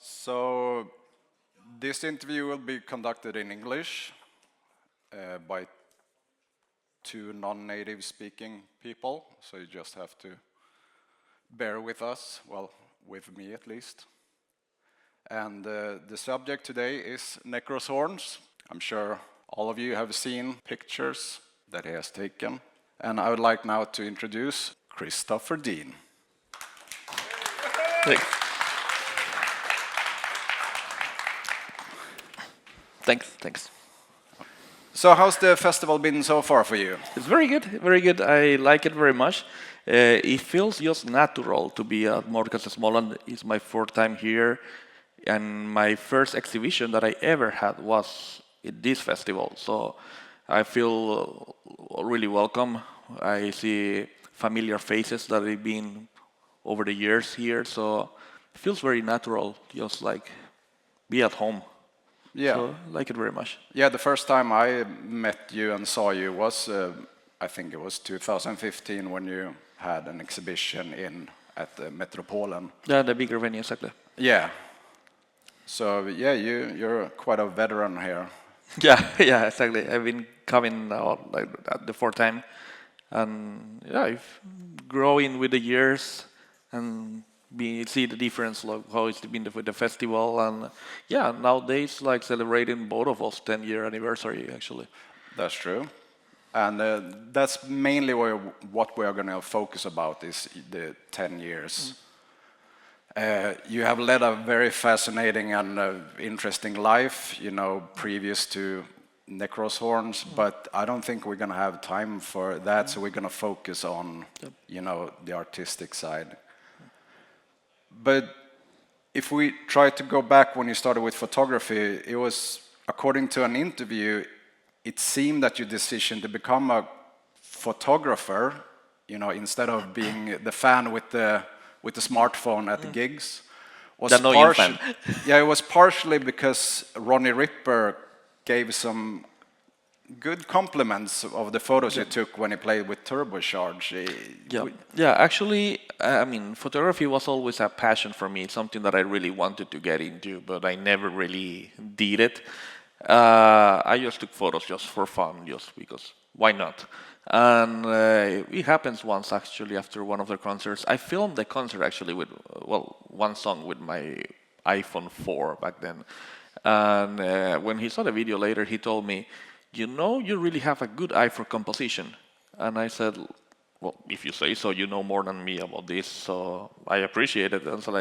So, this interview will be conducted in English by two non-native speaking people, so you just have to bear with us, well, with me at least. And the subject today is Necros horns. I'm sure all of you have seen pictures that he has taken. And I would like now to introduce Christopher Dean. Thanks. So how's the festival been so far for you? It's very good, very good. I like it very much. It feels just natural to be at Mordecai Småland. It's my fourth time here, and my first exhibition that I ever had was at this festival. So I feel really welcome. I see familiar faces that have been over the years here, so it feels very natural, just like be at home. Yeah. So I like it very much. Yeah, the first time I met you and saw you was, I think it was 2015 when you had an exhibition at the Metropolen. Yeah, the bigger venue, exactly. Yeah. So yeah, you're quite a veteran here. Yeah, exactly. I've been coming now like at the fourth time, and yeah, I've growing with the years and see the difference, like how it's been with the festival, and yeah, nowadays like celebrating both of us 10-year anniversary actually. That's true. And that's mainly what we are going to focus about is the 10 years. You have led a very fascinating and interesting life, previous to Necros horns, but I don't think we're going to have time for that, so we're going to focus on, the artistic side. But if we try to go back when you started with photography, it was, according to an interview, it seemed that your decision to become a photographer, instead of being the fan with the smartphone at the gigs, was yeah, it was partially because Ronnie Ripper gave some good compliments of the photos you took when you played with Turbocharge. Yeah. Actually, I mean, photography was always a passion for me. It's something that I really wanted to get into, but I never really did it. I just took photos just for fun, just because why not? And it happens once actually after one of the concerts. I filmed the concert actually with one song with my iPhone 4 back then. And when he saw the video later, he told me, you really have a good eye for composition. And I said, well, if you say so, you know more than me about this, so I appreciate it. And so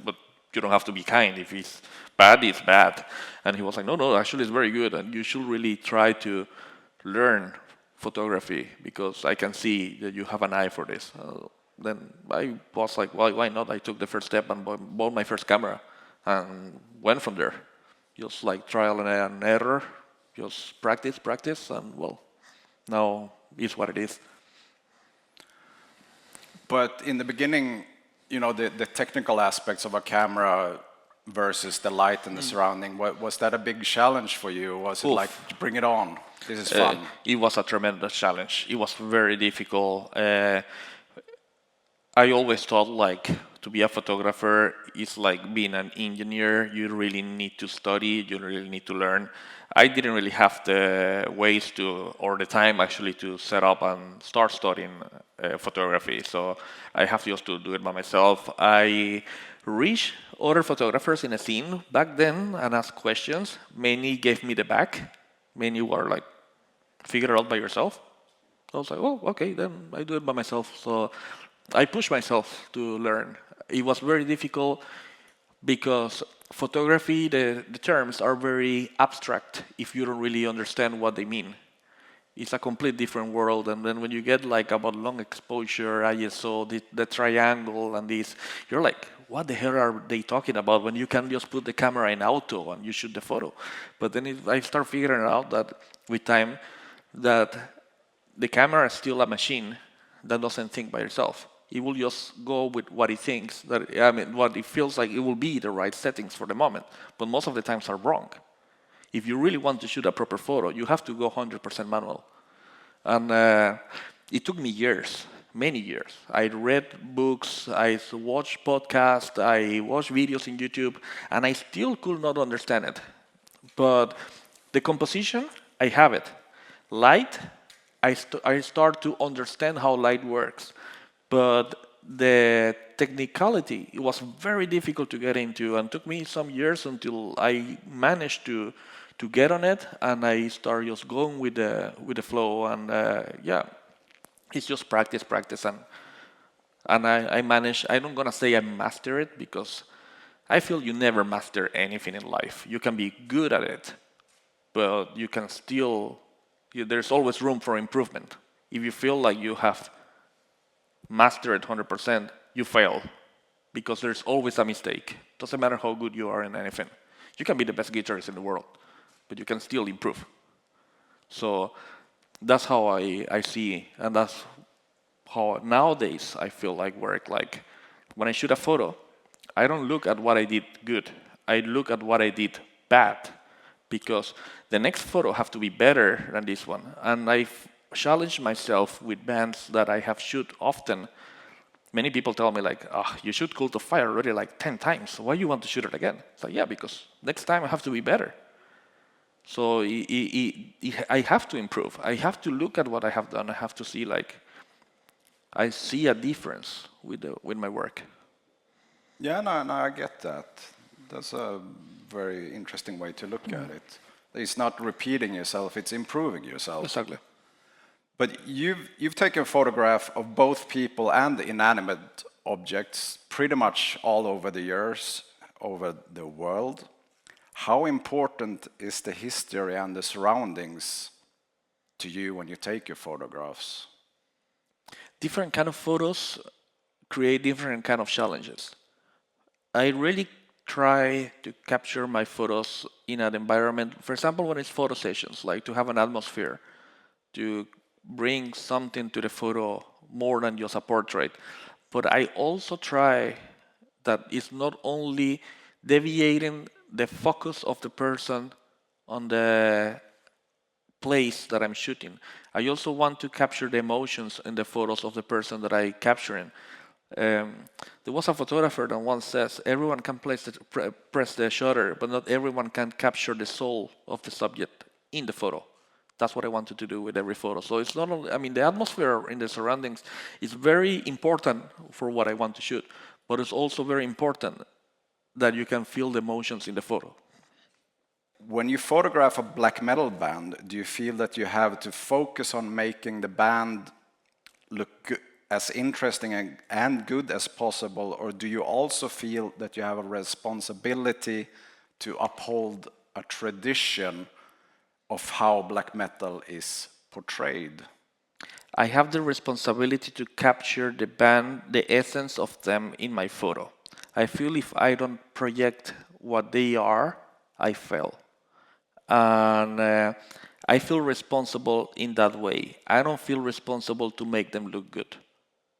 but you don't have to be kind. If it's bad, it's bad. And he was like, no, actually it's very good, and you should really try to learn photography because I can see that you have an eye for this. Then I was like, well, why not? I took the first step and bought my first camera and went from there. Just like trial and error. Just practice, and well, now it's what it is. But in the beginning, the technical aspects of a camera versus the light and the surrounding, was that a big challenge for you? Was it like, bring it on, this is fun? It was a tremendous challenge. It was very difficult. I always thought like to be a photographer is like being an engineer. You really need to study, you really need to learn. I didn't really have the ways or the time actually to set up and start studying photography. So I have just to do it by myself. I reached other photographers in a scene back then and asked questions. Many gave me the back. Many were like, figure it out by yourself. I was like, oh, okay, then I do it by myself. So I pushed myself to learn. It was very difficult because photography, the terms are very abstract if you don't really understand what they mean. It's a complete different world, and then when you get like about long exposure, ISO, the triangle and this, you're like, what the hell are they talking about when you can just put the camera in auto and you shoot the photo? But then I start figuring out that with time, that the camera is still a machine that doesn't think by itself. It will just go with what it thinks, what it feels like it will be the right settings for the moment. But most of the times are wrong. If you really want to shoot a proper photo, you have to go 100% manual. And it took me years many years. I read books, I watched podcasts, I watched videos in YouTube, and I still could not understand it. But the composition, I have it. Light, I start to understand how light works. But the technicality, it was very difficult to get into, and took me some years until I managed to get on it, and I start just going with the flow, and yeah, it's just practice, and I manage. I'm not gonna say I master it, because I feel you never master anything in life. You can be good at it, but you can still. There's always room for improvement. If you feel like you have mastered it 100%, you fail, because there's always a mistake. Doesn't matter how good you are in anything. You can be the best guitarist in the world, but you can still improve. So that's how I see, and that's how nowadays I feel like work. Like when I shoot a photo, I don't look at what I did good. I look at what I did bad, because the next photo have to be better than this one. And I've challenged myself with bands that I have shoot often. Many people tell me like, oh, you shoot Cult of Fire already like 10 times. Why you want to shoot it again? It's like, yeah, because next time I have to be better. So I have to improve. I have to look at what I have done. I have to see like, I see a difference with my work. Yeah, no, I get that. That's a very interesting way to look at it. It's not repeating yourself, it's improving yourself. Exactly. But you've taken a photograph of both people and inanimate objects pretty much all over the years, over the world. How important is the history and the surroundings to you when you take your photographs? Different kind of photos create different kind of challenges. I really try to capture my photos in an environment, for example, when it's photo sessions, like to have an atmosphere, to bring something to the photo more than just a portrait. But I also try that it's not only deviating the focus of the person on the place that I'm shooting. I also want to capture the emotions in the photos of the person that I'm capturing. There was a photographer that once says, everyone can press the shutter, but not everyone can capture the soul of the subject in the photo. That's what I wanted to do with every photo. So it's not only, I mean, the atmosphere in the surroundings is very important for what I want to shoot, but it's also very important that you can feel the emotions in the photo. When you photograph a black metal band, do you feel that you have to focus on making the band look as interesting and good as possible, or do you also feel that you have a responsibility to uphold a tradition of how black metal is portrayed? I have the responsibility to capture the band, the essence of them in my photo. I feel if I don't project what they are, I fail. And I feel responsible in that way. I don't feel responsible to make them look good.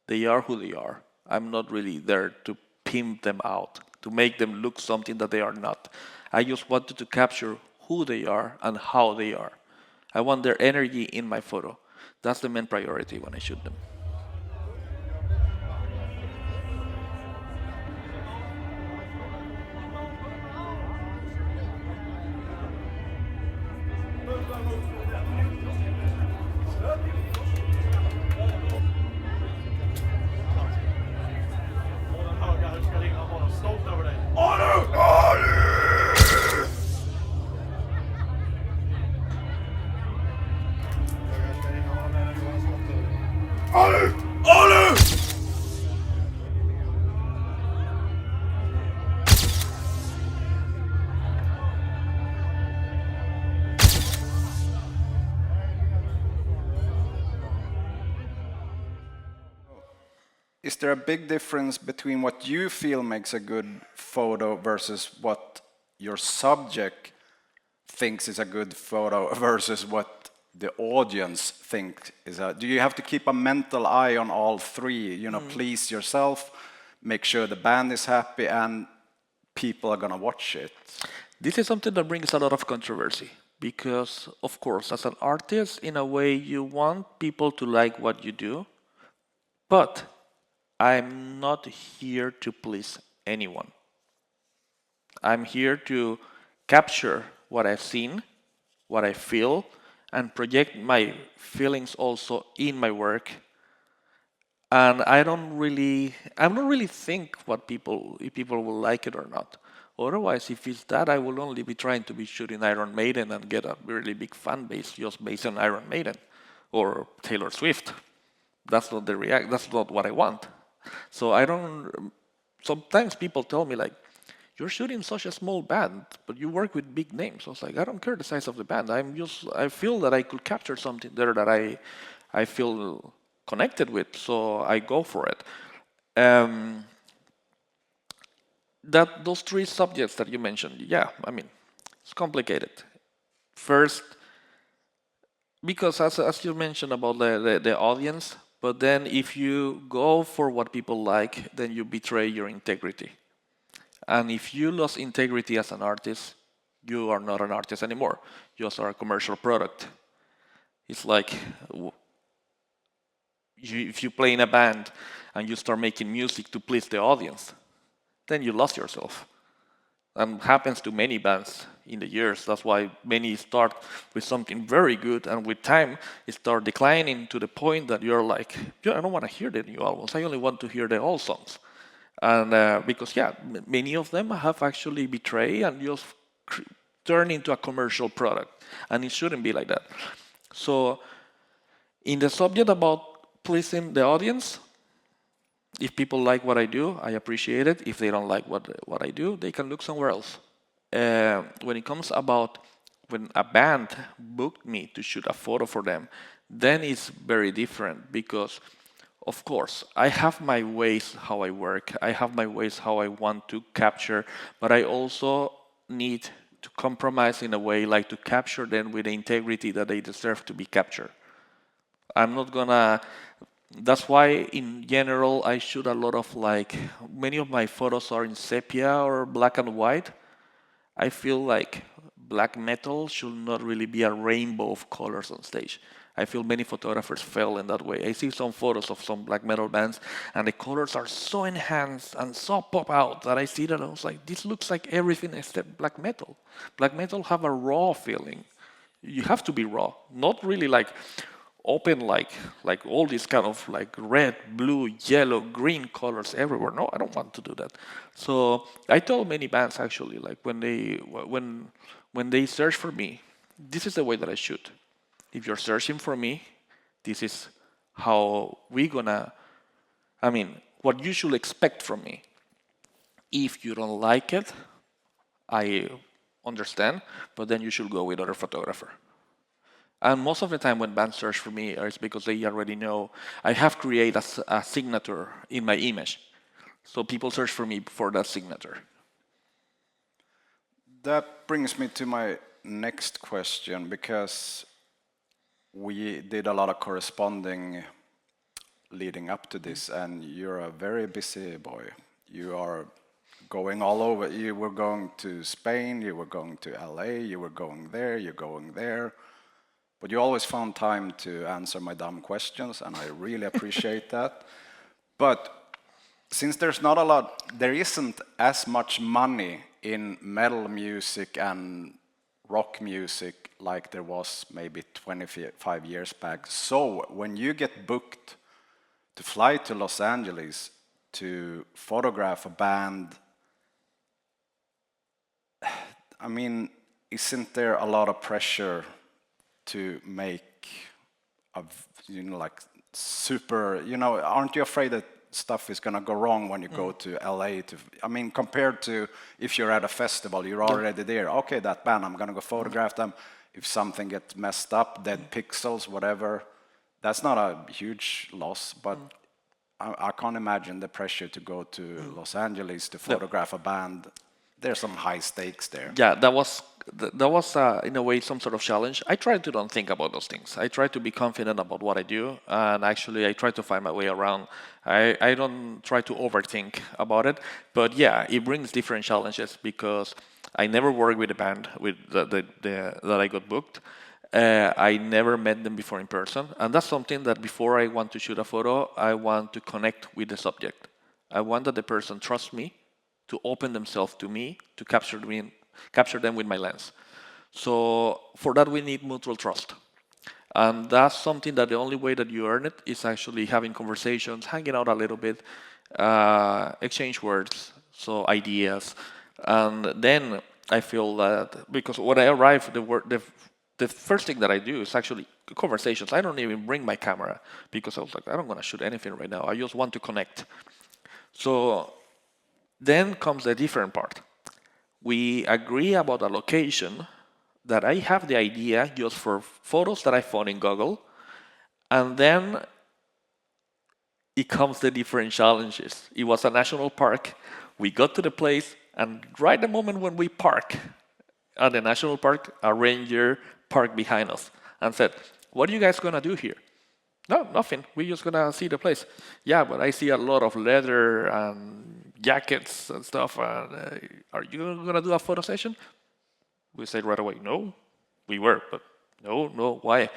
They are who they are. I'm not really there to pimp them out, to make them look something that they are not. I just wanted to capture who they are and how they are. I want their energy in my photo. That's the main priority when I shoot them. Is there a big difference between what you feel makes a good photo versus what your subject thinks is a good photo versus what the audience thinks is a... Do you have to keep a mental eye on all three? You know, please yourself, make sure the band is happy, and people are gonna watch it. This is something that brings a lot of controversy because, of course, as an artist, in a way, you want people to like what you do, But I'm not here to please anyone. I'm here to capture what I've seen, what I feel, and project my feelings also in my work. And I don't really think if people will like it or not. Otherwise, if it's that, I will only be trying to be shooting Iron Maiden and get a really big fan base just based on Iron Maiden or Taylor Swift. That's not That's not what I want. So I don't. Sometimes people tell me like, "You're shooting such a small band, but you work with big names." I was like, I don't care the size of the band. I feel that I could capture something there that I feel connected with, so I go for it. Um, that those three subjects that you mentioned, yeah, I mean, it's complicated. First, because as you mentioned about the audience, but then if you go for what people like, then you betray your integrity. And if you lose integrity as an artist, you are not an artist anymore. You just are a commercial product. It's like if you play in a band and you start making music to please the audience, then you lost yourself. And happens to many bands in the years. That's why many start with something very good, and with time, it start declining to the point that you're like, I don't want to hear the new albums. I only want to hear the old songs. And because, many of them have actually betrayed and just turned into a commercial product. And it shouldn't be like that. So, in the subject about pleasing the audience, if people like what I do, I appreciate it. If they don't like what I do, they can look somewhere else. When it comes about when a band booked me to shoot a photo for them, then it's very different because, of course, I have my ways how I work. I have my ways how I want to capture, but I also need to compromise in a way like to capture them with the integrity that they deserve to be captured. I'm not gonna. That's why, in general, I shoot a lot of many of my photos are in sepia or black and white. I feel like black metal should not really be a rainbow of colors on stage. I feel many photographers fail in that way. I see some photos of some black metal bands, and the colors are so enhanced and so pop out that I see that I was like, this looks like everything except black metal. Black metal have a raw feeling. You have to be raw, not really like open like all these kind of like red, blue, yellow, green colors everywhere. No, I don't want to do that. So I told many bands actually, like when they search for me, this is the way that I shoot. If you're searching for me, this is how we gonna. I mean, what you should expect from me. If you don't like it, I understand, but then you should go with other photographer. And most of the time when bands search for me, it's because they already know I have created a signature in my image. So people search for me for that signature. That brings me to my next question, because we did a lot of corresponding leading up to this, and you're a very busy boy. You are going all over. You were going to Spain, you were going to LA, you were going there, you're going there. But you always found time to answer my dumb questions, and I really appreciate that. But since there isn't as much money in metal music and rock music like there was maybe 25 years back. So when you get booked to fly to Los Angeles to photograph a band, I mean, isn't there a lot of pressure to make like super, aren't you afraid that stuff is going to go wrong when you go to LA I mean, compared to if you're at a festival, you're already there. Okay, that band, I'm going to go photograph them. If something gets messed up, dead pixels, whatever, that's not a huge loss, but I can't imagine the pressure to go to Los Angeles to photograph a band. There's some high stakes there. Yeah, that was in a way some sort of challenge. I try to don't think about those things. I try to be confident about what I do, and actually I try to find my way around. I don't try to overthink about it, but yeah, it brings different challenges because I never work with a band that I got booked. I never met them before in person, and that's something that before I want to shoot a photo, I want to connect with the subject. I want that the person trusts me, to open themselves to me, to capture them with my lens. So for that, we need mutual trust. And that's something that the only way that you earn it is actually having conversations, hanging out a little bit, exchange words, so ideas. And then I feel that, because when I arrive, the first thing that I do is actually conversations. I don't even bring my camera because I was like, I don't want to shoot anything right now. I just want to connect. So then comes the different part. We agree about a location that I have the idea just for photos that I found in Google, and then it comes the different challenges. It was a national park. We got to the place, and right the moment when we park at the national park, a ranger parked behind us and said, "What are you guys gonna do here?" "No, nothing. We're just gonna see the place." "Yeah, but I see a lot of leather and jackets and stuff. And, are you gonna do a photo session?" We said right away, "No." We were, but no. Why?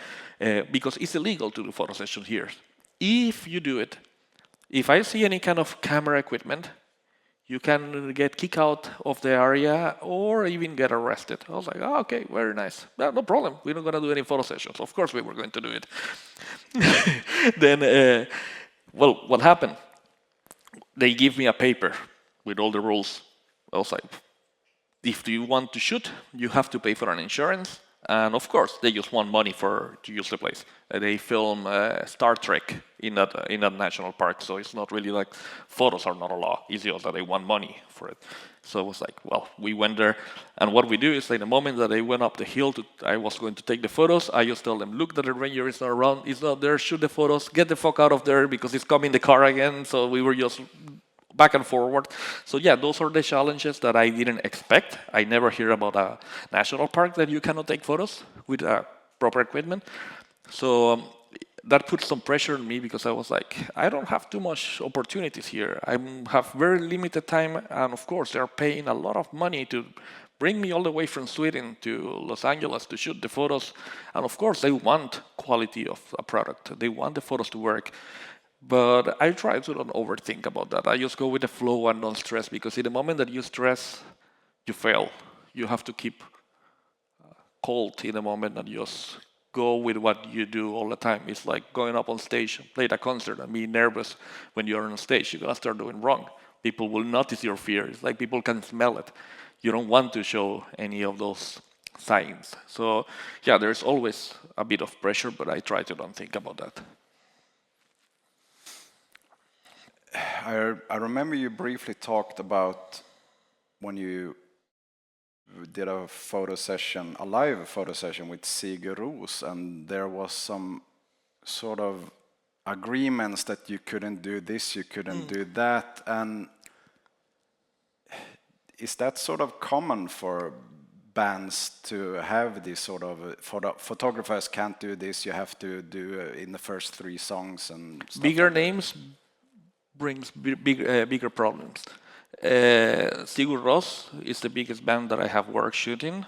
Because it's illegal to do photo sessions here. If you do it, if I see any kind of camera equipment, you can get kicked out of the area or even get arrested. I was like, "Oh, okay, very nice. Well, no problem. We're not going to do any photo sessions." Of course we were going to do it. Then, well, what happened? They give me a paper with all the rules. I was like, if you want to shoot, you have to pay for an insurance. And of course, they just want money to use the place. They film Star Trek in that national park, so it's not really like photos are not a law. It's just that they want money for it. So it was like, well, we went there, and what we do is, like, the moment that they went up the hill, I was going to take the photos. I just tell them, "Look, that the ranger is not around. He's not there. Shoot the photos. Get the fuck out of there because he's coming the car again." So we were just back and forward. So yeah, those are the challenges that I didn't expect. I never hear about a national park that you cannot take photos with proper equipment. So that put some pressure on me because I was like, I don't have too much opportunities here. I have very limited time, and of course they're paying a lot of money to bring me all the way from Sweden to Los Angeles to shoot the photos. And of course they want quality of a product. They want the photos to work. But I try to don't overthink about that. I just go with the flow and don't stress, because in the moment that you stress, you fail. You have to keep cold in the moment and just go with what you do all the time. It's like going up on stage, play a concert, and be nervous when you're on stage. You're gonna start doing wrong. People will notice your fear. It's like people can smell it. You don't want to show any of those signs. So yeah, there's always a bit of pressure, but I try to don't think about that. I remember you briefly talked about when you did a photo session, a live photo session with Sigur Ros, and there was some sort of agreements that you couldn't do this, you couldn't do that. And is that sort of common for bands to have this sort of photographers can't do this, you have to do in the first 3 songs and stuff? Bigger names brings bigger problems. Sigur Ros is the biggest band that I have worked shooting,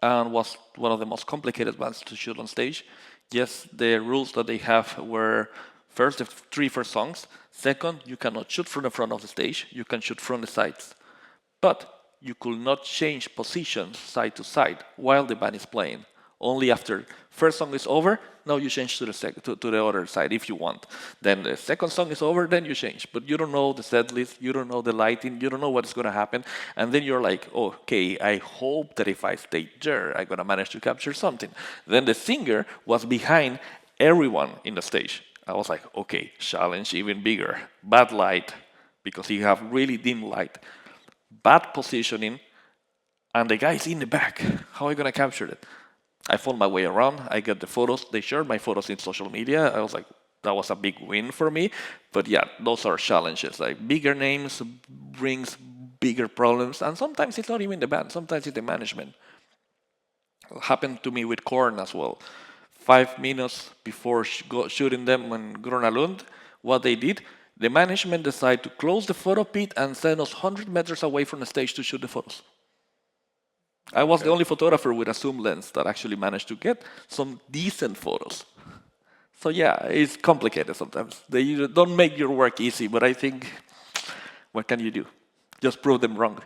and was one of the most complicated bands to shoot on stage. Yes, the rules that they have were, first, the 3 first songs. Second, you cannot shoot from the front of the stage. You can shoot from the sides. But you could not change positions side to side while the band is playing. Only after first song is over, now you change to the other side if you want. Then the second song is over, then you change. But you don't know the set list, you don't know the lighting, you don't know what's going to happen. And then you're like, okay, I hope that if I stay there, I'm going to manage to capture something. Then the singer was behind everyone in the stage. I was like, okay, challenge even bigger. Bad light, because you have really dim light. Bad positioning, and the guy's in the back. How are you going to capture it? I found my way around. I got the photos. They shared my photos in social media. I was like, that was a big win for me. But yeah, those are challenges. Like, bigger names brings bigger problems. And sometimes it's not even the band. Sometimes it's the management. It happened to me with Korn as well. 5 minutes before shooting them in Gröna Lund, what they did, the management decided to close the photo pit and send us 100 meters away from the stage to shoot the photos. I was the only photographer with a zoom lens that actually managed to get some decent photos. So yeah, it's complicated sometimes. They don't make your work easy, but I think, what can you do? Just prove them wrong.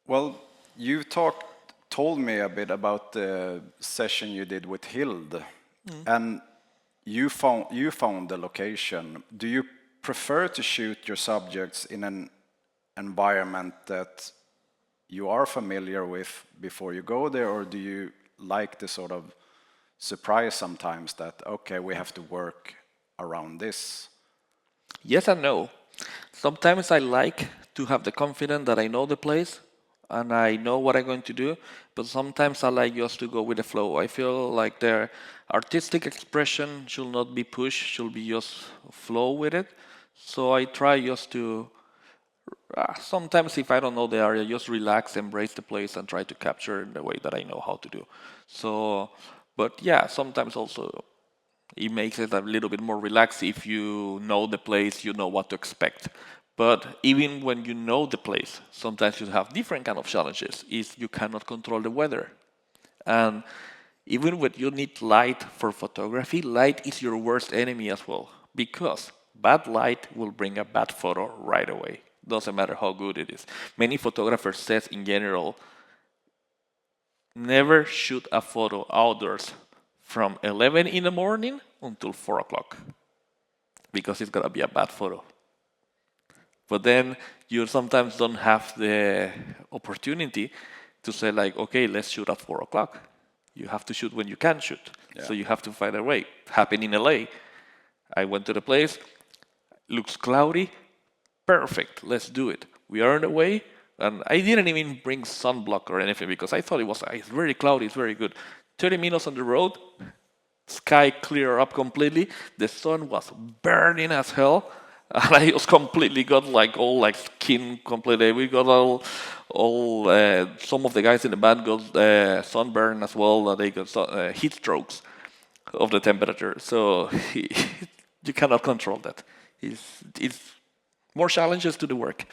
Well, you told me a bit about the session you did with Hild, and you found the location. Do you prefer to shoot your subjects in an environment that you are familiar with before you go there, or do you like the sort of surprise sometimes that, okay, we have to work around this? Yes and no. Sometimes I like to have the confidence that I know the place and I know what I'm going to do, but sometimes I like just to go with the flow. I feel like their artistic expression should not be pushed, should be just flow with it. So I try just to, sometimes if I don't know the area, just relax, embrace the place and try to capture in the way that I know how to do. So, but yeah, sometimes also it makes it a little bit more relaxed if you know the place, you know what to expect. But even when you know the place, sometimes you have different kind of challenges. Is you cannot control the weather, and even when you need light for photography, light is your worst enemy as well, because bad light will bring a bad photo right away. Doesn't matter how good it is. Many photographers says in general, never shoot a photo outdoors from 11 in the morning until 4 o'clock, because it's gonna be a bad photo. But then you sometimes don't have the opportunity to say like, okay, let's shoot at 4 o'clock. You have to shoot when you can shoot. Yeah. So you have to find a way. Happened in LA. I went to the place, looks cloudy, perfect, let's do it. We are on the way, and I didn't even bring sunblock or anything because I thought it's very cloudy, it's very good. 30 minutes on the road, sky clear up completely, the sun was burning as hell, and I just completely got like all like skin completely. We got all some of the guys in the band got sunburn as well. They got heat strokes of the temperature. So you cannot control that. It's more challenges to the work.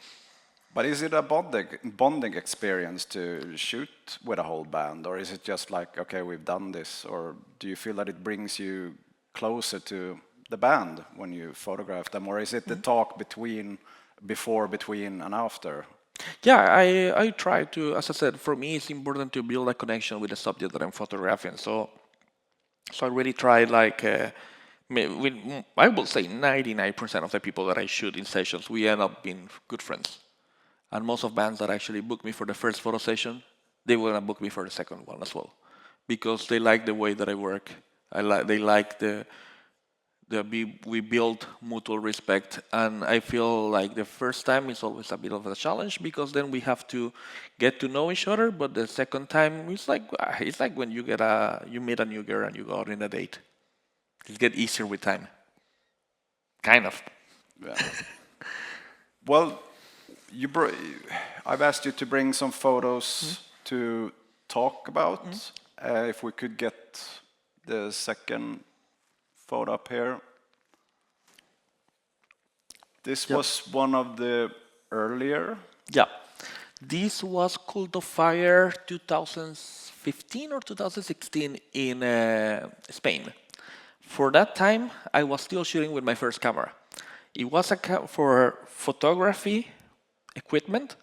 But is it a bonding experience to shoot with a whole band, or is it just like, okay, we've done this, or do you feel that it brings you closer to the band when you photograph them, or is it the talk before, between, and after? Yeah, I try to, as I said, for me it's important to build a connection with the subject that I'm photographing. So I really try like, I will say 99% of the people that I shoot in sessions, we end up being good friends. And most of bands that actually book me for the first photo session, they will book me for the second one as well, because they like the way that I work. They like we build mutual respect, and I feel like the first time is always a bit of a challenge because then we have to get to know each other. But the second time it's like when you meet a new girl and you go out on a date. It gets easier with time, kind of. Yeah. Well, I've asked you to bring some photos to talk about. If we could get the second photo up here. This was one of the earlier. Yeah. This was Cult of Fire 2015 or 2016 in Spain. For that time, I was still shooting with my first camera. It was for photography equipment.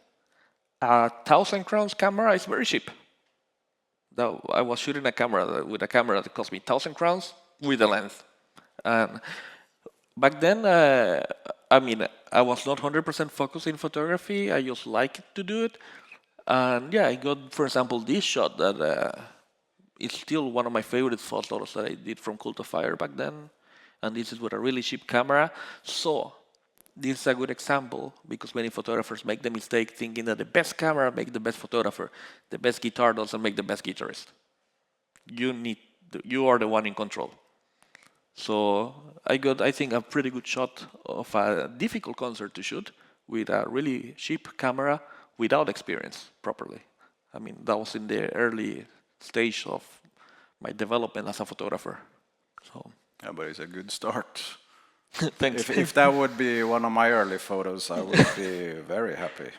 1,000 crowns camera is very cheap. I was shooting with a camera that cost me 1,000 crowns with a lens. And back then, I was not 100% focused in photography. I just liked to do it. And yeah, I got, for example, this shot that is still one of my favorite photos that I did from Cult of Fire back then. And this is with a really cheap camera. So this is a good example because many photographers make the mistake thinking that the best camera makes the best photographer. The best guitar doesn't make the best guitarist. You are the one in control. So I got, I think, a pretty good shot of a difficult concert to shoot with a really cheap camera without experience properly. I mean, that was in the early stage of my development as a photographer. So. Yeah, but it's a good start. Thanks. If that would be one of my early photos, I would be very happy.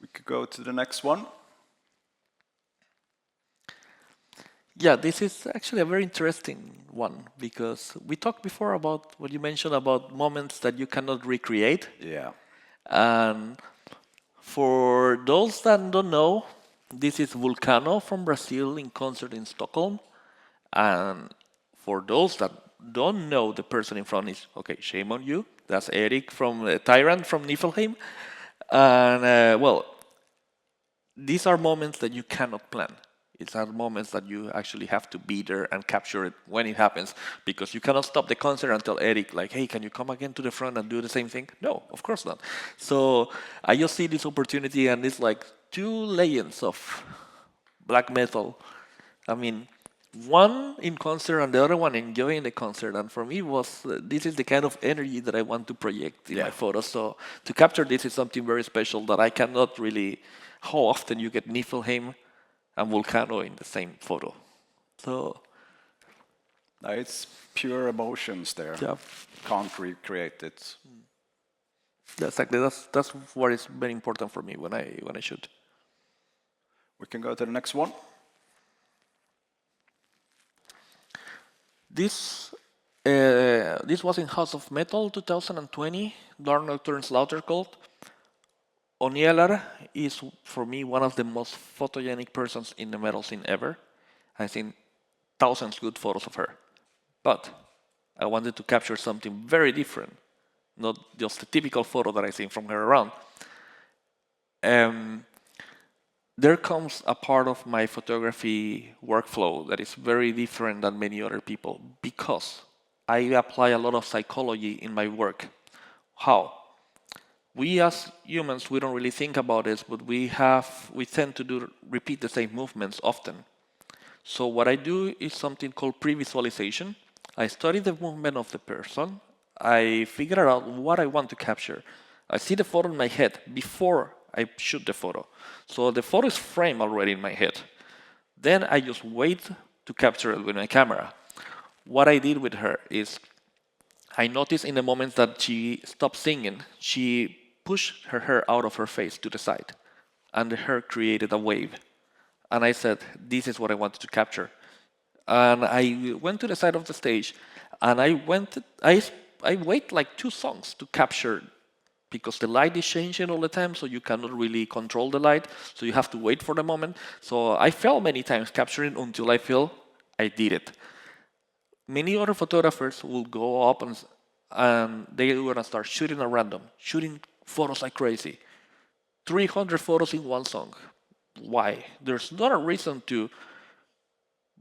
We could go to the next one. Yeah, this is actually a very interesting one because we talked before about what you mentioned about moments that you cannot recreate. Yeah. And for those that don't know, this is Vulcano from Brazil in concert in Stockholm. And for those that don't know, the person in front is, okay, shame on you. That's Eric from Tyrant from Niflheim. And well, these are moments that you cannot plan. It's are moments that you actually have to be there and capture it when it happens, because you cannot stop the concert and tell Eric, like, hey, can you come again to the front and do the same thing? No, of course not. So I just see this opportunity, and it's like two legends of black metal. I mean, one in concert and the other one enjoying the concert. And for me, was this is the kind of energy that I want to project in my photos. So to capture this is something very special that I cannot really. How often you get Niflheim and Vulcano in the same photo? So It's pure emotions there. yeah, Can't recreate it. exactly. That's what is very important for me when I shoot. We can go to the next one. This was in House of Metal 2020. Dark Nocturne Slaughter Cult. Onielar is, for me, one of the most photogenic persons in the metal scene ever. I've seen thousands good photos of her. But I wanted to capture something very different, not just the typical photo that I've seen from her around. There comes a part of my photography workflow that is very different than many other people because I apply a lot of psychology in my work. How? We as humans, we don't really think about this, but we tend to repeat the same movements often. So what I do is something called pre-visualization. I study the movement of the person. I figure out what I want to capture. I see the photo in my head before I shoot the photo. So the photo is framed already in my head. Then I just wait to capture it with my camera. What I did with her is I noticed in the moments that she stopped singing, she pushed her hair out of her face to the side, and the hair created a wave. And I said, this is what I wanted to capture. And I went to the side of the stage, and I wait like 2 songs to capture, because the light is changing all the time, so you cannot really control the light, so you have to wait for the moment. So I fell many times capturing until I feel I did it. Many other photographers will go up and they're gonna start shooting at random, shooting photos like crazy. 300 photos in one song. Why? There's not a reason to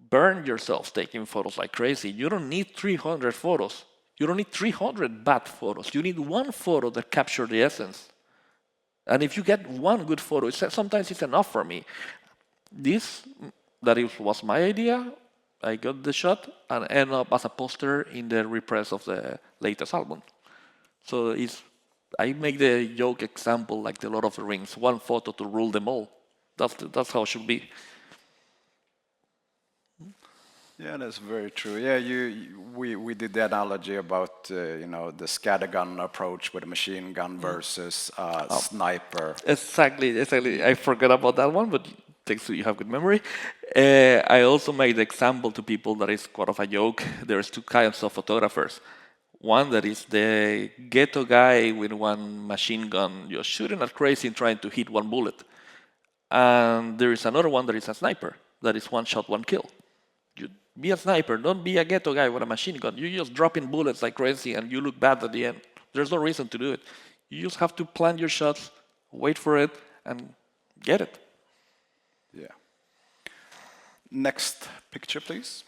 burn yourself taking photos like crazy. You don't need 300 photos. You don't need 300 bad photos. You need one photo that captures the essence. And if you get one good photo, sometimes it's enough for me. Was my idea. I got the shot and end up as a poster in the repress of the latest album. So I make the joke example like the Lord of the Rings, one photo to rule them all. That's how it should be. Yeah, that's very true. Yeah, we did the analogy about the scattergun approach with a machine gun versus sniper. Exactly. I forgot about that one, but thanks to you have good memory. I also made the example to people that is quite of a joke. There's 2 kinds of photographers. One that is the ghetto guy with one machine gun, just shooting at crazy and trying to hit one bullet. And there is another one that is a sniper, that is one shot, one kill. You be a sniper, don't be a ghetto guy with a machine gun. You just dropping bullets like crazy and you look bad at the end. There's no reason to do it. You just have to plan your shots, wait for it, and get it. Yeah. Next picture, please.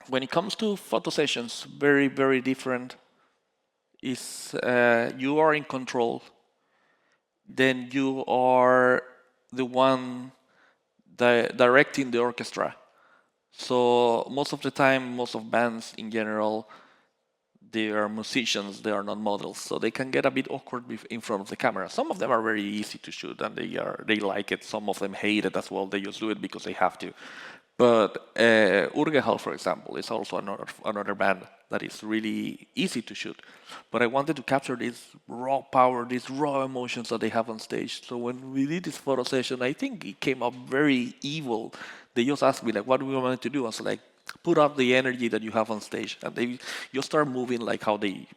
When it comes to photo sessions, very, very different. You are in control. Then you are the one directing the orchestra. So most of the time, most of bands in general, they are musicians, they are not models, so they can get a bit awkward in front of the camera. Some of them are very easy to shoot and they like it. Some of them hate it as well. They just do it because they have to. But Urgehal, for example, is also another band that is really easy to shoot. But I wanted to capture this raw power, these raw emotions that they have on stage. So when we did this photo session, I think it came up very evil. They just asked me like, "What do we want to do?" I was like, "Put out the energy that you have on stage," and they just start moving like how they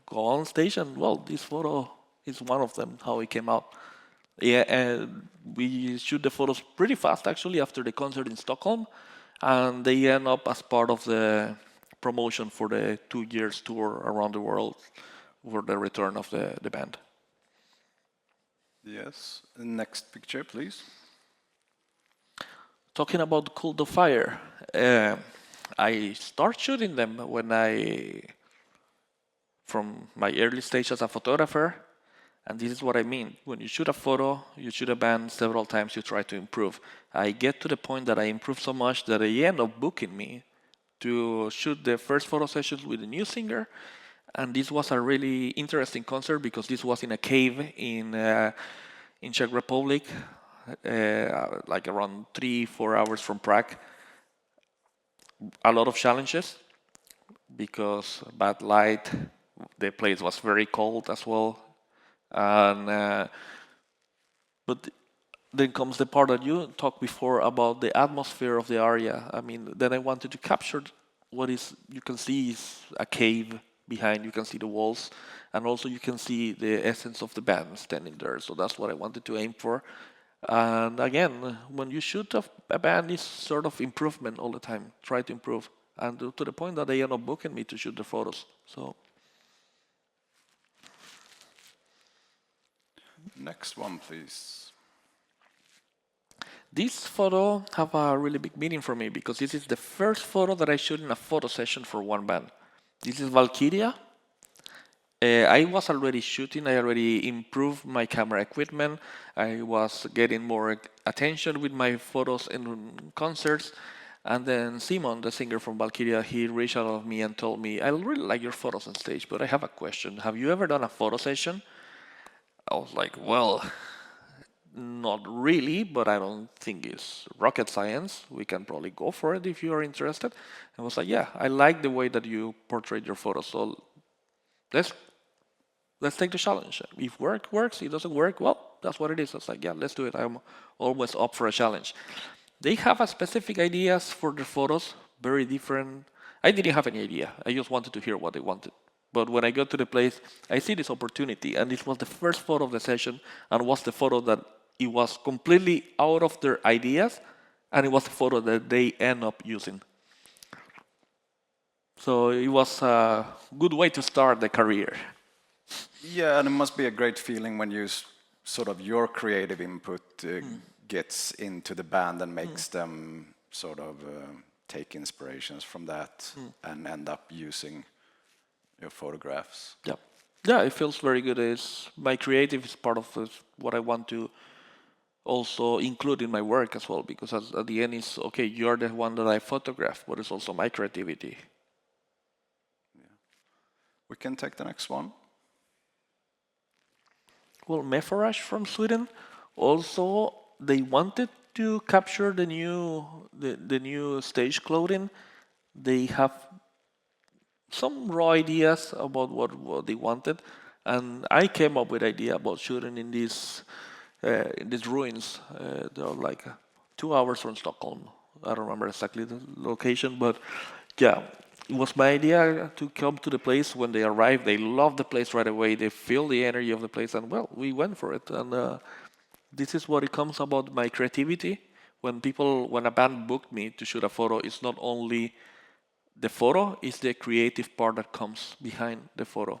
go on stage. And well, this photo is one of them. How it came out. Yeah, and we shoot the photos pretty fast actually after the concert in Stockholm, and they end up as part of the promotion for the 2 years tour around the world for the return of the band. Yes. Next picture, please. Talking about Cult of Fire, I start shooting them from my early stage as a photographer. And this is what I mean. When you shoot a photo, you shoot a band several times, you try to improve. I get to the point that I improve so much that they end up booking me to shoot the first photo sessions with a new singer. And this was a really interesting concert because this was in a cave in Czech Republic, like around 3-4 hours from Prague. A lot of challenges because bad light, the place was very cold as well. And but then comes the part that you talked before about the atmosphere of the area. I mean, then I wanted to capture what is you can see is a cave behind. You can see the walls, and also you can see the essence of the band standing there. So that's what I wanted to aim for. And again, when you shoot a band, it's sort of improvement all the time. Try to improve, and to the point that they end up booking me to shoot the photos. So. Next one, please. This photo have a really big meaning for me because this is the first photo that I shoot in a photo session for one band. This is Valkyria. I was already shooting, I already improved my camera equipment, I was getting more attention with my photos in concerts, and then Simon, the singer from Valkyria, he reached out to me and told me, "I really like your photos on stage, but I have a question. Have you ever done a photo session?" I was like, "Well, not really, but I don't think it's rocket science. We can probably go for it if you are interested." I was like, "Yeah, I like the way that you portray your photos, so let's take the challenge. If works, it doesn't work, well, that's what it is." I was like, "Yeah, let's do it. I'm always up for a challenge." They have a specific ideas for the photos, very different. I didn't have any idea. I just wanted to hear what they wanted. But when I got to the place, I see this opportunity, and this was the first photo of the session, and was the photo that it was completely out of their ideas, and it was the photo that they end up using. So it was a good way to start the career. Yeah, and it must be a great feeling when you sort of your creative input gets into the band and makes them sort of take inspirations from that and end up using your photographs. Yeah, yeah, it feels very good. It's my creative is part of what I want to also include in my work as well, because at the end it's okay. You're the one that I photograph, but it's also my creativity. We can take the next one. Well, Mefarage from Sweden, also they wanted to capture the new stage clothing. They have some raw ideas about what they wanted, and I came up with idea about shooting in these ruins. They're like 2 hours from Stockholm. I don't remember exactly the location, but yeah, it was my idea to come to the place. When they arrive, they love the place right away. They feel the energy of the place, and well, we went for it. And this is what it comes about my creativity. When a band booked me to shoot a photo, it's not only the photo, it's the creative part that comes behind the photo.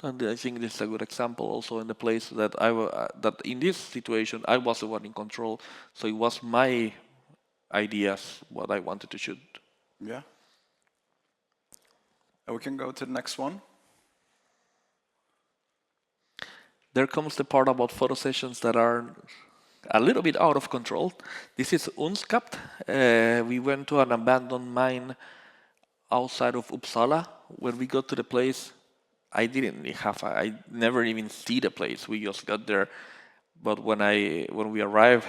And I think this is a good example also in the place that that in this situation I was the one in control. So it was my ideas what I wanted to shoot. Yeah. And we can go to the next one. There comes the part about photo sessions that are a little bit out of control. This is Unskapt. We went to an abandoned mine outside of Uppsala. When we got to the place, I never even see the place. We just got there. But when we arrived,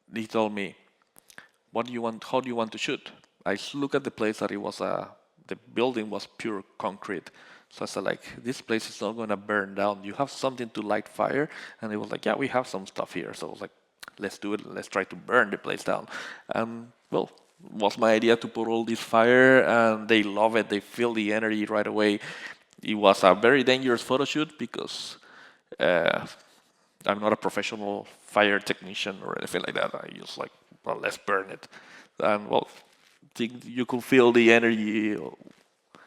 they told me, what do you want? How do you want to shoot? I look at the place that the building was pure concrete. So I said, like, this place is not going to burn down. You have something to light fire? And it was like, yeah, we have some stuff here. So I was like, let's do it. Let's try to burn the place down. And, well, was my idea to put all this fire, and they love it. They feel the energy right away. It was a very dangerous photo shoot because I'm not a professional fire technician or anything like that. I just like, well, let's burn it. And, well, think you could feel the energy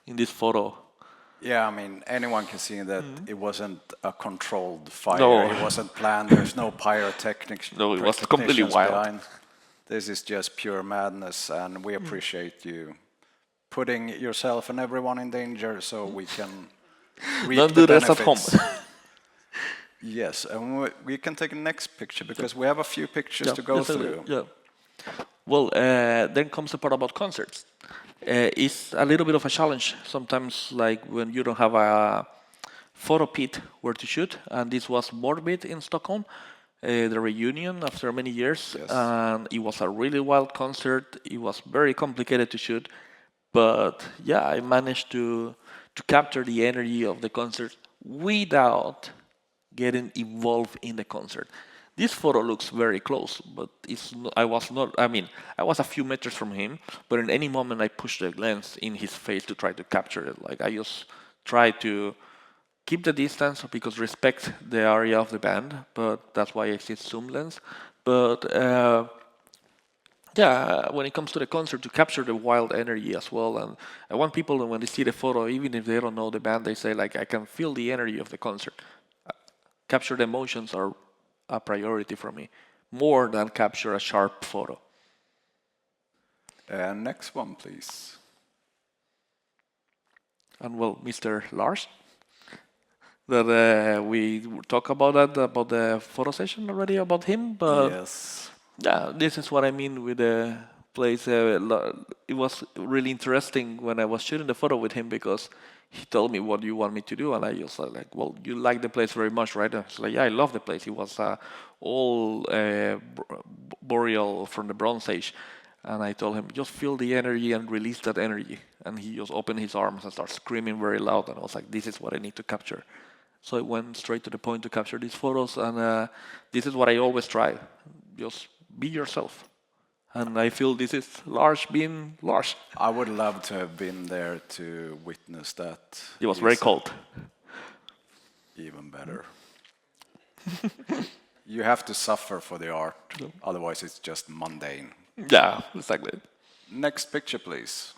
in this photo. Yeah, I mean, anyone can see that it wasn't a controlled fire. No. It wasn't planned. There's no pyrotechnics. No, it was completely wild. Behind. This is just pure madness, and we appreciate you putting yourself and everyone in danger so we can reap Don't the do this at home. benefits. Yes, and we can take the next picture because we have a few pictures to go through. Yeah. Well, then comes the part about concerts. It's a little bit of a challenge sometimes, like when you don't have a photo pit where to shoot. And this was Morbid in Stockholm, the reunion after many years. Yes. And it was a really wild concert. It was very complicated to shoot. But yeah, I managed to capture the energy of the concert without getting involved in the concert. This photo looks very close, but I was not. I mean, I was a few meters from him, but in any moment I pushed the lens in his face to try to capture it. Like, I just try to keep the distance because respect the area of the band, but that's why I use zoom lens. But yeah, when it comes to the concert, to capture the wild energy as well. And I want people, when they see the photo, even if they don't know the band, they say, like, I can feel the energy of the concert. Capture the emotions are a priority for me, more than capture a sharp photo. Next one, please. And, well, Mr. Lars, that we talk about the photo session already about him, but Yes. yeah, this is what I mean with the place. It was really interesting when I was shooting the photo with him because he told me, what do you want me to do? And I just like, well, you like the place very much, right? And I was like, yeah, I love the place. It was all boreal from the Bronze Age. And I told him, just feel the energy and release that energy. And he just opened his arms and started screaming very loud. And I was like, this is what I need to capture. So I went straight to the point to capture these photos. And this is what I always try. Just be yourself. And I feel this is Lars being Lars. I would love to have been there to witness that. It was very cold. Even better. You have to suffer for the art, otherwise it's just mundane. Yeah, exactly. Next picture, please.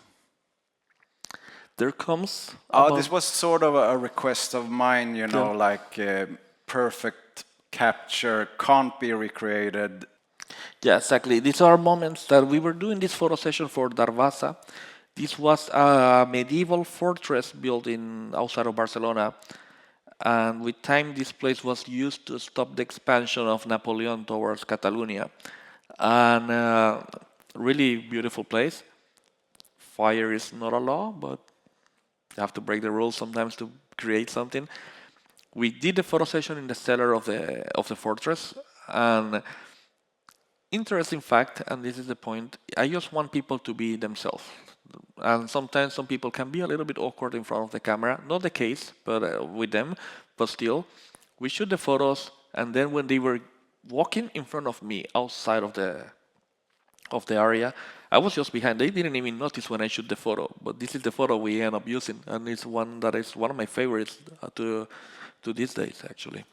There comes... This was sort of a request of mine, you know, like perfect capture, can't be recreated. Yeah, exactly. These are moments that we were doing this photo session for Darvasa. This was a medieval fortress built outside of Barcelona. And with time, this place was used to stop the expansion of Napoleon towards Catalonia. And really beautiful place. Fire is not a law, but you have to break the rules sometimes to create something. We did the photo session in the cellar of the fortress. And interesting fact, and this is the point, I just want people to be themselves. And sometimes some people can be a little bit awkward in front of the camera. Not the case, but with them. But still, we shoot the photos, and then when they were walking in front of me outside of the area, I was just behind. They didn't even notice when I shoot the photo. But this is the photo we end up using, and it's one that is one of my favorites to these days, actually.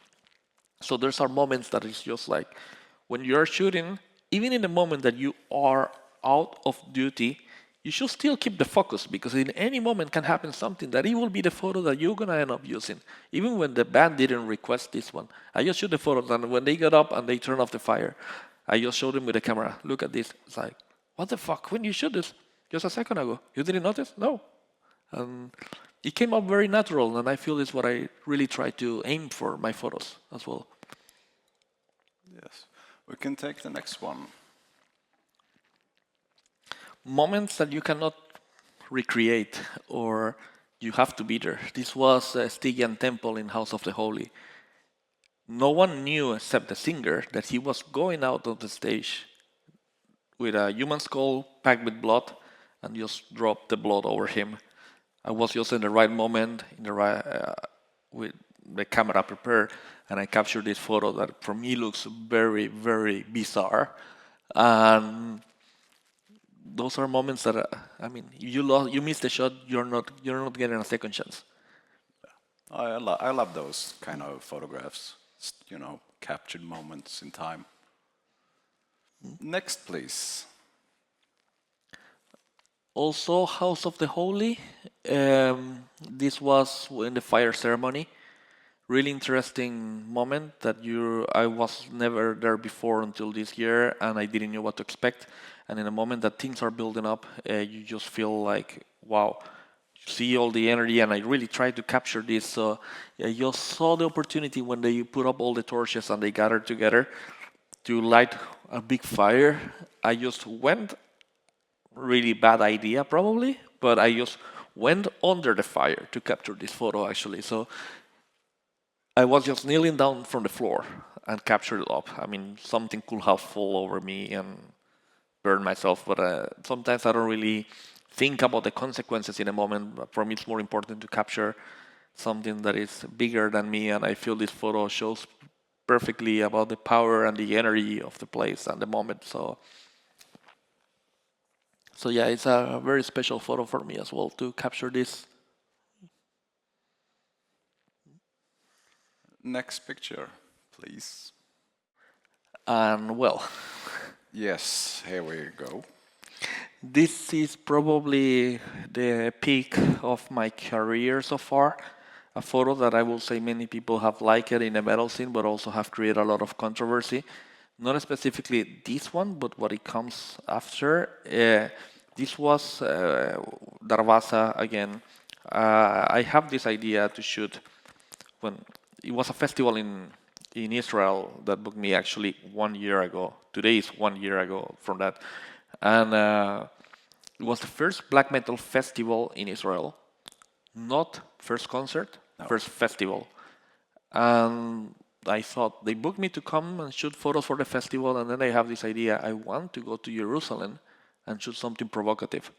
So there's our moments that is just like, when you're shooting, even in the moment that you are out of duty, you should still keep the focus, because in any moment can happen something that it will be the photo that you're going to end up using. Even when the band didn't request this one. I just shoot the photos, and when they got up and they turned off the fire, I just showed them with the camera. Look at this. It's like, what the fuck? When you shoot this? Just a second ago. You didn't notice? No. And it came up very natural, and I feel it's what I really try to aim for my photos as well. Yes. We can take the next one. Moments that you cannot recreate, or you have to be there. This was Stygian Temple in House of the Holy. No one knew except the singer that he was going out of the stage with a human skull packed with blood and just dropped the blood over him. I was just in the right moment, in the right with the camera prepared, and I captured this photo that for me looks very, very bizarre. And those are moments that I mean, you miss the shot, you're not getting a second chance. I love those kind of photographs, captured moments in time. Next, please. Also, House of the Holy. This was in the fire ceremony. Really interesting moment that I was never there before until this year, and I didn't know what to expect. And in a moment that things are building up, you just feel like, wow, you see all the energy, and I really tried to capture this. So I just saw the opportunity when they put up all the torches and they gathered together to light a big fire. I just went, really bad idea probably, but I just went under the fire to capture this photo actually. So I was just kneeling down from the floor and captured it up. I mean, something could have fall over me and burn myself, but sometimes I don't really think about the consequences in a moment. But for me, it's more important to capture something that is bigger than me, and I feel this photo shows perfectly about the power and the energy of the place and the moment. So yeah, it's a very special photo for me as well to capture this. Next picture, please. And well, Yes, here we go. this is probably the peak of my career so far. A photo that I will say many people have liked it in the metal scene, but also have created a lot of controversy. Not specifically this one, but what it comes after. This was Darvaza again. I have this idea to shoot when it was a festival in Israel that booked me actually 1 year ago. Today is 1 year ago from that, and it was the first black metal festival in Israel, not first concert, No. first festival. And I thought they booked me to come and shoot photos for the festival, and then I have this idea: I want to go to Jerusalem and shoot something provocative.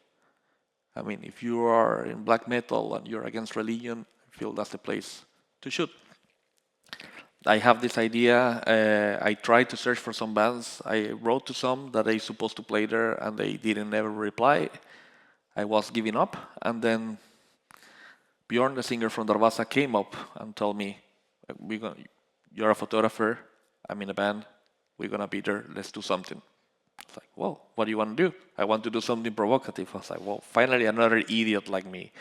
I mean, if you are in black metal and you're against religion, I feel that's the place to shoot. I have this idea. I tried to search for some bands. I wrote to some that I supposed to play there, and they didn't ever reply. I was giving up, and then Bjorn, the singer from Darvaza, came up and told me, "You're a photographer. I'm in a band. We're gonna be there. Let's do something." I was like, "Well, what do you want to do?" "I want to do something provocative." I was like, "Well, finally another idiot like me."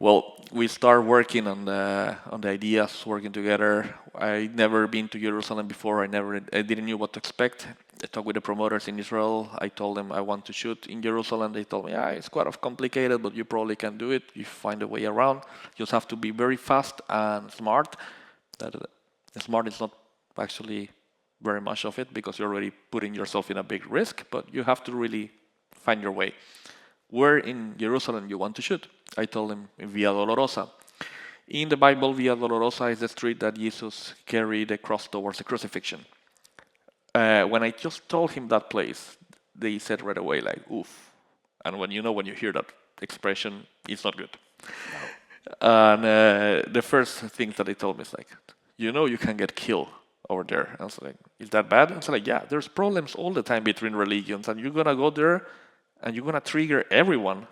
Well, we start working on the ideas, working together. I never been to Jerusalem before. I didn't know what to expect. I talked with the promoters in Israel. I told them I want to shoot in Jerusalem. They told me, it's quite complicated, but you probably can do it. You find a way around. You just have to be very fast and smart. Smart is not actually very much of it because you're already putting yourself in a big risk, but you have to really find your way. Where in Jerusalem you want to shoot? I told him Via Dolorosa. In the Bible, Via Dolorosa is the street that Jesus carried the cross towards the crucifixion. When I just told him that place, they said right away, like, oof. And when you hear that expression, it's not good. No. And the first thing that they told me is like, you can get killed over there. I was like, is that bad? I was like, yeah, there's problems all the time between religions, and you're going to go there and you're going to trigger everyone.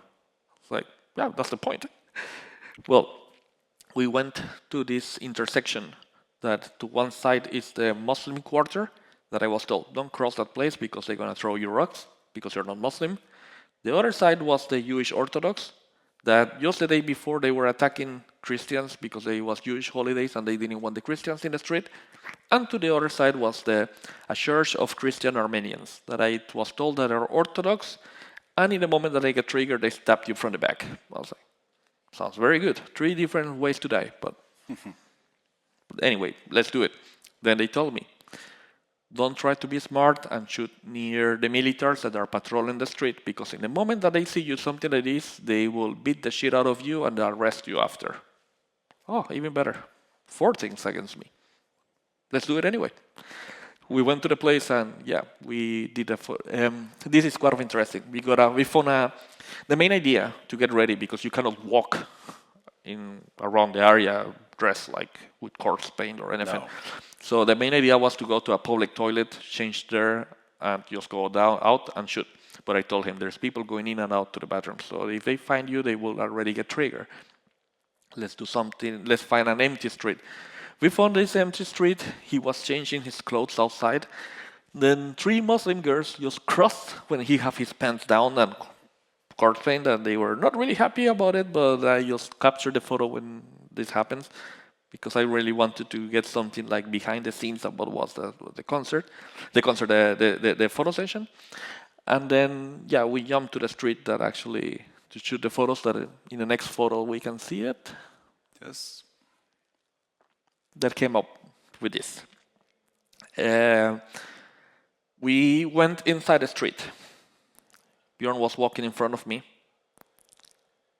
It's like, yeah, that's the point. Well, we went to this intersection that to one side is the Muslim quarter that I was told, don't cross that place because they're going to throw you rocks because you're not Muslim. The other side was the Jewish Orthodox that just the day before they were attacking Christians because it was Jewish holidays and they didn't want the Christians in the street. And to the other side was a church of Christian Armenians that I was told that are Orthodox. And in the moment that I get triggered, they stabbed you from the back. I was like, sounds very good. 3 different ways to die. But anyway, let's do it. Then they told me, don't try to be smart and shoot near the militaries that are patrolling the street, because in the moment that they see you something like this, they will beat the shit out of you and arrest you after. Oh, even better. 4 things against me. Let's do it anyway. we went to the place and we did this is quite interesting. We found the main idea to get ready, because you cannot walk around the area dressed like with corpse paint or anything. No. So the main idea was to go to a public toilet, change there, and just go out and shoot. But I told him there's people going in and out to the bathroom, so if they find you, they will already get triggered. Let's do something. Let's find an empty street. We found this empty street. He was changing his clothes outside. Then 3 Muslim girls just crossed when he had his pants down and corpse paint, and they were not really happy about it, but I just captured the photo when this happens, because I really wanted to get something like behind the scenes of what was the photo session. And then, we jumped to the street that actually to shoot the photos. That in the next photo we can see it. Yes. That came up with this. We went inside the street. Bjorn was walking in front of me.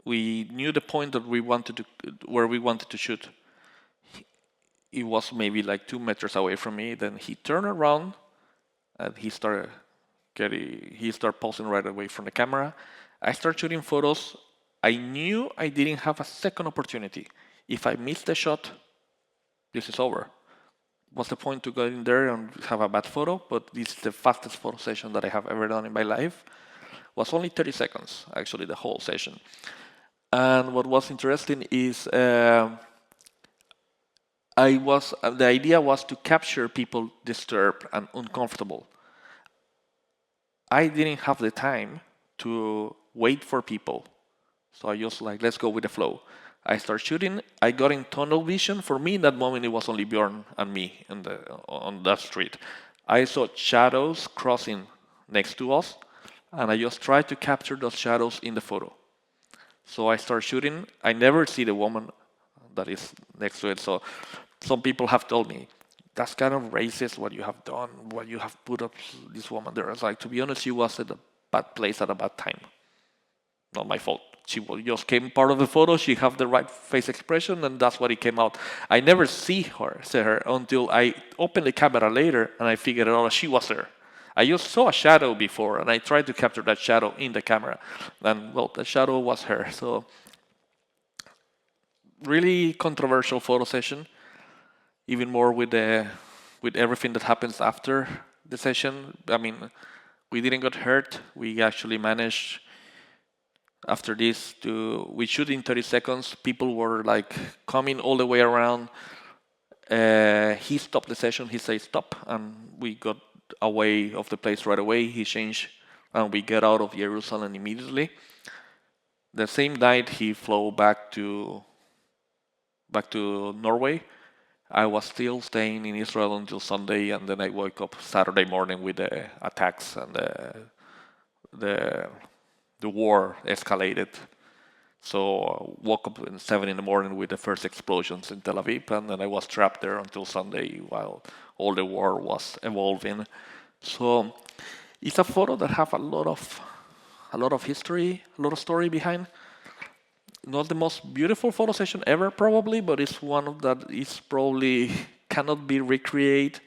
We knew the point that where we wanted to shoot. It was maybe like 2 meters away from me. Then he turned around and he started posing right away from the camera. I started shooting photos. I knew I didn't have a second opportunity. If I missed the shot, this is over. What's the point to go in there and have a bad photo? But this is the fastest photo session that I have ever done in my life. It was only 30 seconds, actually, the whole session. And what was interesting is the idea was to capture people disturbed and uncomfortable. I didn't have the time to wait for people. So I just let's go with the flow. I started shooting. I got in tunnel vision. For me, in that moment, it was only Bjorn and me on that street. I saw shadows crossing next to us, and I just tried to capture those shadows in the photo. So I started shooting. I never see the woman that is next to it. So some people have told me, that's kind of racist what you have done, what you have put up this woman there. I was like, to be honest, she was at a bad place at a bad time. Not my fault. She just came part of the photo. She had the right face expression, and that's what it came out. I never see her until I opened the camera later, and I figured out she was there. I just saw a shadow before, and I tried to capture that shadow in the camera. And, the shadow was her. So, really controversial photo session. Even more with everything that happens after the session. I mean, we didn't get hurt. We actually managed, after this, we shoot in 30 seconds. People were coming all the way around. He stopped the session. He said stop, and we got away of the place right away. He changed, and we get out of Jerusalem immediately. The same night, he flew back to Norway. I was still staying in Israel until Sunday, and then I woke up Saturday morning with the attacks, and the war escalated. So woke up at 7 a.m. with the first explosions in Tel Aviv, and then I was trapped there until Sunday while all the war was evolving. So it's a photo that have a lot of history, a lot of story behind. Not the most beautiful photo session ever, probably, but it's one that is probably cannot be recreated.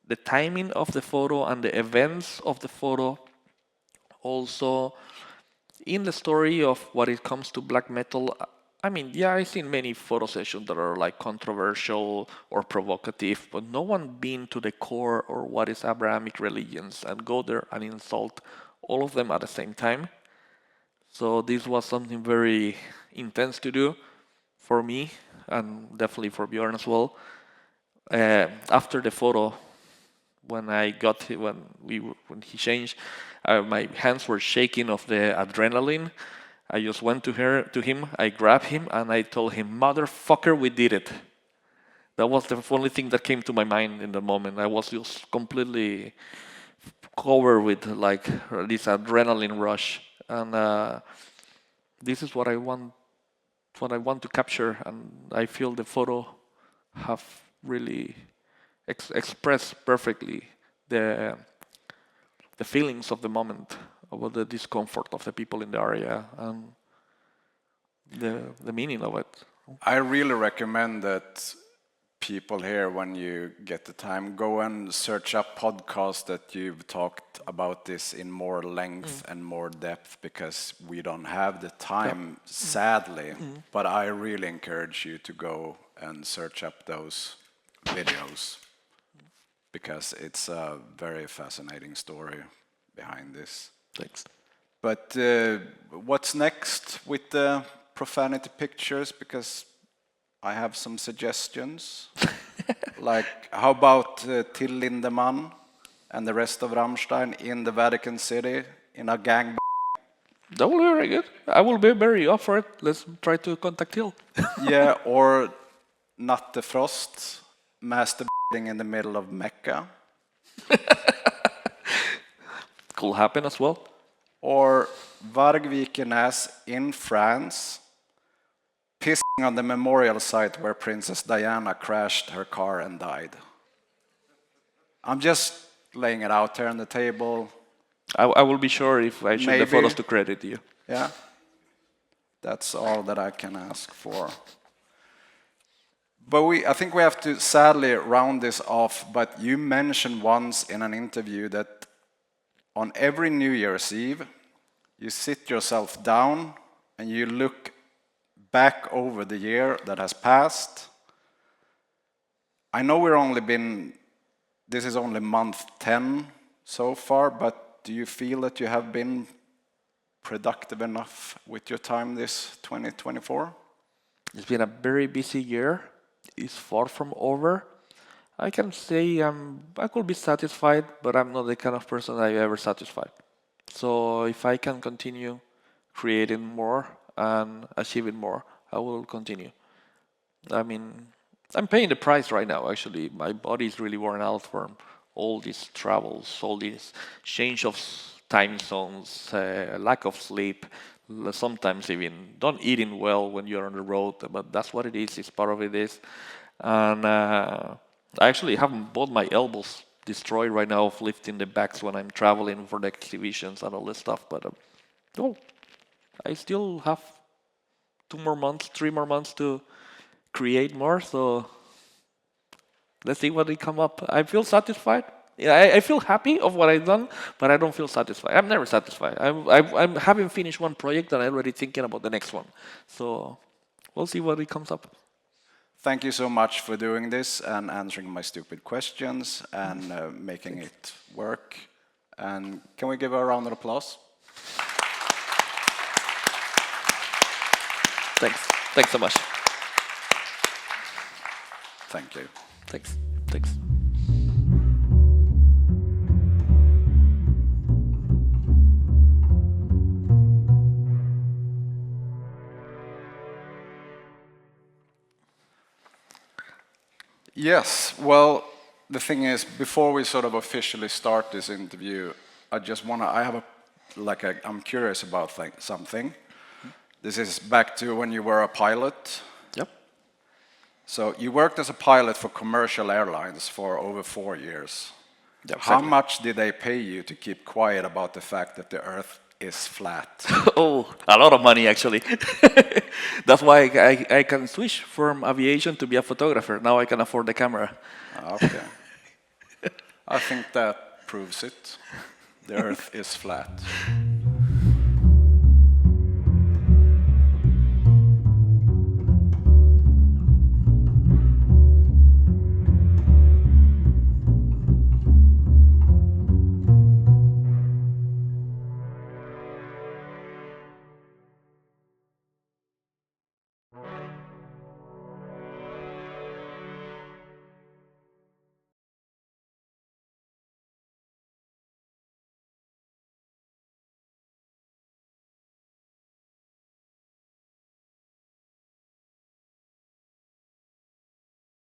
The timing of the photo and the events of the photo. Also, in the story of what it comes to black metal, I mean, I've seen many photo sessions that are controversial or provocative, but no one been to the core or what is Abrahamic religions and go there and insult all of them at the same time. So this was something very intense to do for me, and definitely for Bjorn as well. After the photo, when he changed, my hands were shaking of the adrenaline. I just went to him, I grabbed him, and I told him, "Motherfucker, we did it." That was the only thing that came to my mind in the moment. I was just completely covered with this adrenaline rush. And this is what I want to capture, and I feel the photo have really expressed perfectly the feelings of the moment, about the discomfort of the people in the area, and the meaning of it. I really recommend that people here, when you get the time, go and search up podcasts that you've talked about this in more length and more depth, because we don't have the time, sadly. But I really encourage you to go and search up those videos, because it's a very fascinating story behind this. Thanks. But what's next with the profanity pictures? Because I have some suggestions. Like, how about Till Lindemann and the rest of Rammstein in the Vatican City in a gang? That will be very good. I will be very up for it. Let's try to contact Hill. Yeah, or Natte Frost masturbating in the middle of Mecca. Could happen as well. Or Varg Vikernes in France, pissing on the memorial site where Princess Diana crashed her car and died. I'm just laying it out there on the table. I will be sure if I show the photos to credit you. Yeah, that's all that I can ask for. But I think we have to sadly round this off, but you mentioned once in an interview that on every New Year's Eve, you sit yourself down and you look back over the year that has passed. I know this is only month 10 so far, but do you feel that you have been productive enough with your time this 2024? It's been a very busy year. It's far from over. I can say I could be satisfied, but I'm not the kind of person that I'm ever satisfied. So if I can continue creating more and achieving more, I will continue. I mean, I'm paying the price right now, actually. My body is really worn out from all these travels, all these change of time zones, lack of sleep, sometimes even not eating well when you're on the road, but that's what it is. It's part of it is. And I actually haven't both my elbows destroyed right now of lifting the bags when I'm traveling for the exhibitions and all this stuff. But I still have 3 more months to create more. So let's see what will come up. I feel satisfied. Yeah, I feel happy of what I've done, but I don't feel satisfied. I'm never satisfied. I haven't finished one project and I'm already thinking about the next one. So we'll see what it comes up. Thank you so much for doing this and answering my stupid questions and making it work. And can we give a round of applause? Thanks. Thanks so much. Thank you. Thanks. Yes, well, the thing is, before we sort of officially start this interview, I'm curious about something. This is back to when you were a pilot. Yep. So you worked as a pilot for commercial airlines for over 4 years. Yep, How exactly. much did they pay you to keep quiet about the fact that the Earth is flat? Oh, a lot of money actually. That's why I can switch from aviation to be a photographer. Now I can afford the camera. Okay. I think that proves it. The Earth is flat.